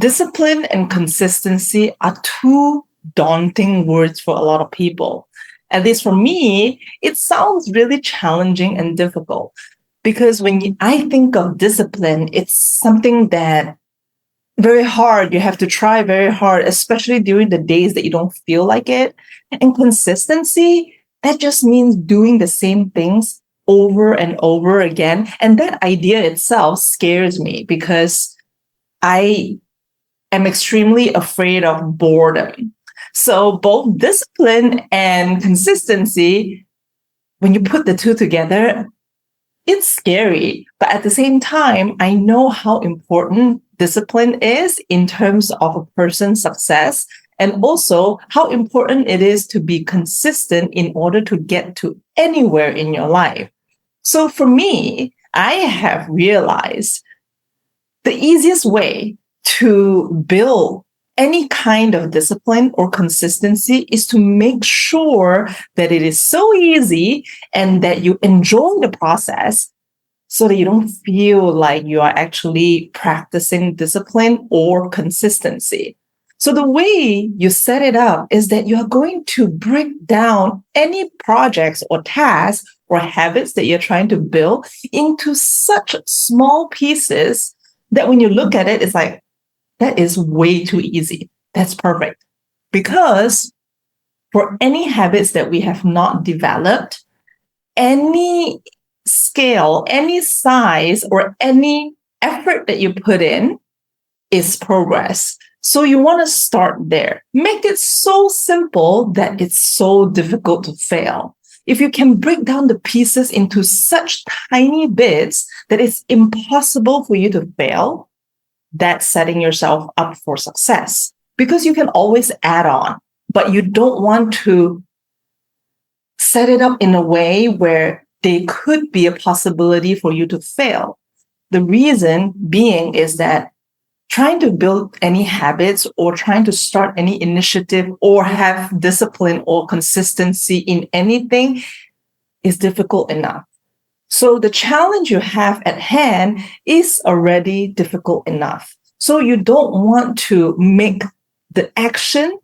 discipline and consistency are two daunting words for a lot of people. At least for me, it sounds really challenging and difficult because I think of discipline, it's something that very hard. You have to try very hard, especially during the days that you don't feel like it. And consistency, that just means doing the same things over and over again. And that idea itself scares me because I am extremely afraid of boredom. So both discipline and consistency, when you put the two together, it's scary. But at the same time, I know how important discipline is in terms of a person's success, and also how important it is to be consistent in order to get to anywhere in your life. So for me, I have realized the easiest way to build any kind of discipline or consistency is to make sure that it is so easy and that you enjoy the process so that you don't feel like you are actually practicing discipline or consistency. So the way you set it up is that you are going to break down any projects or tasks or habits that you're trying to build into such small pieces that when you look at it, it's like, that is way too easy. That's perfect. Because for any habits that we have not developed, any scale, any size, or any effort that you put in is progress. So you want to start there. Make it so simple that it's so difficult to fail. If you can break down the pieces into such tiny bits that it's impossible for you to fail, that's setting yourself up for success, because you can always add on, but you don't want to set it up in a way where there could be a possibility for you to fail. The reason being is that trying to build any habits or trying to start any initiative or have discipline or consistency in anything is difficult enough. So the challenge you have at hand is already difficult enough. So you don't want to make the action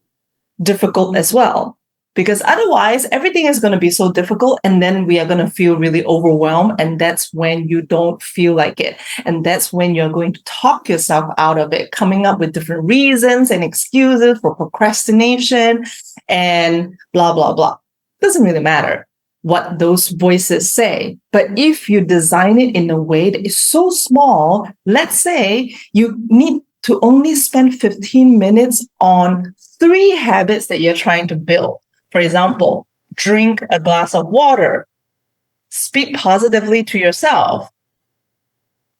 difficult as well, because otherwise everything is going to be so difficult and then we are going to feel really overwhelmed. And that's when you don't feel like it. And that's when you're going to talk yourself out of it, coming up with different reasons and excuses for procrastination and blah, blah, blah. Doesn't really matter what those voices say. But if you design it in a way that is so small, let's say you need to only spend 15 minutes on 3 habits that you're trying to build. For example, drink a glass of water, speak positively to yourself,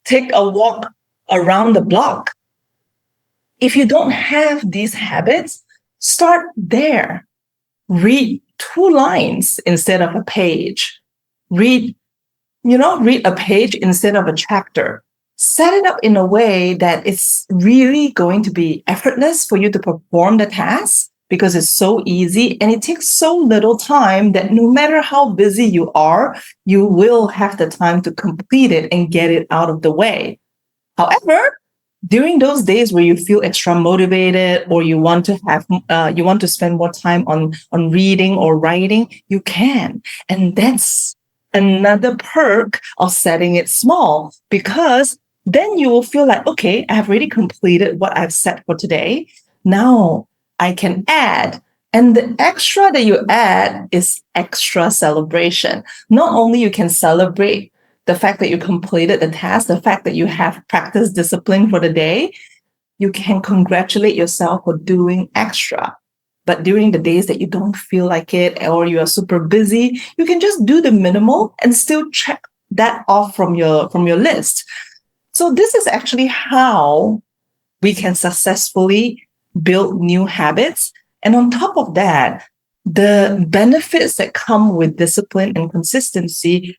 take a walk around the block. If you don't have these habits, start there. Read 2 lines instead of a page. Read a page instead of a chapter. Set it up in a way that it's really going to be effortless for you to perform the task, because it's so easy and it takes so little time that no matter how busy you are, you will have the time to complete it and get it out of the way. However, during those days where you feel extra motivated or you want to spend more time on reading or writing, you can. And that's another perk of setting it small, because then you will feel like, okay, I have already completed what I've set for today. Now I can add. And the extra that you add is extra celebration. Not only you can celebrate the fact that you completed the task, the fact that you have practiced discipline for the day, you can congratulate yourself for doing extra. But during the days that you don't feel like it or you are super busy, you can just do the minimal and still check that off from your list. So this is actually how we can successfully build new habits. And on top of that, the benefits that come with discipline and consistency,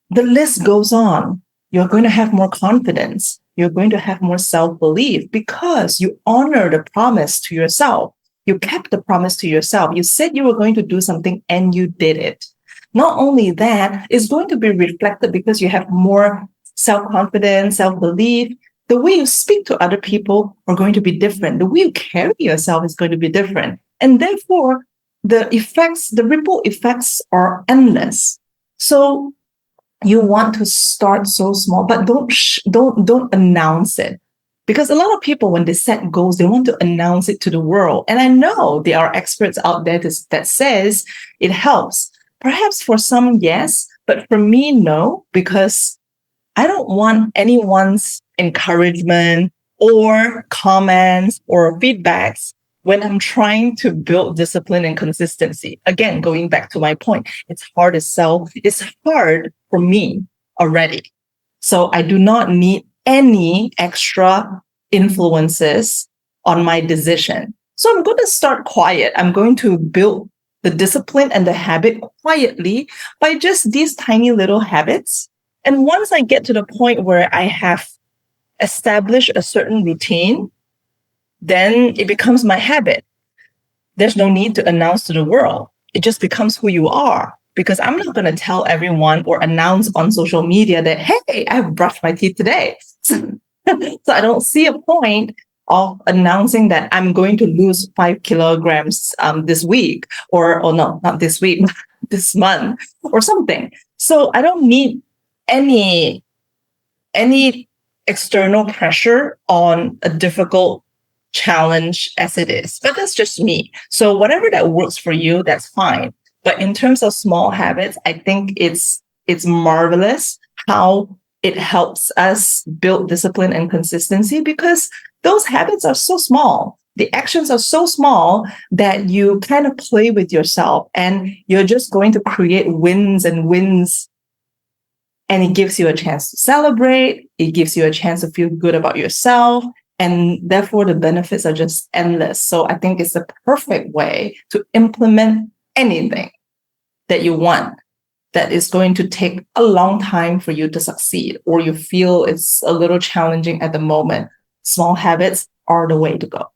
the list goes on. You're going to have more confidence. You're going to have more self-belief because you honor the promise to yourself. You kept the promise to yourself. You said you were going to do something and you did it. Not only that, it's going to be reflected because you have more self-confidence, self-belief. The way you speak to other people are going to be different. The way you carry yourself is going to be different. And therefore, the ripple effects are endless. So you want to start so small, but don't announce it. Because a lot of people, when they set goals, they want to announce it to the world. And I know there are experts out there that says it helps. Perhaps for some, yes, but for me, no, because I don't want anyone's encouragement or comments or feedbacks when I'm trying to build discipline and consistency. Again, going back to my point, it's hard it's hard for me already. So I do not need any extra influences on my decision. So I'm going to start quiet. I'm going to build the discipline and the habit quietly by just these tiny little habits. And once I get to the point where I have established a certain routine, then it becomes my habit. There's no need to announce to the world. It just becomes who you are. Because I'm not going to tell everyone or announce on social media that, hey, I've brushed my teeth today. So I don't see a point of announcing that I'm going to lose 5 kilograms this week, or no, not this week, this month or something. So I don't need any external pressure on a difficult challenge as it is. But that's just me. So whatever that works for you, that's fine. But in terms of small habits, I think it's marvelous how it helps us build discipline and consistency, because those habits are so small. The actions are so small that you kind of play with yourself and you're just going to create wins and wins. And it gives you a chance to celebrate. It gives you a chance to feel good about yourself. And therefore, the benefits are just endless. So I think it's the perfect way to implement anything that you want that is going to take a long time for you to succeed, or you feel it's a little challenging at the moment. Small habits are the way to go.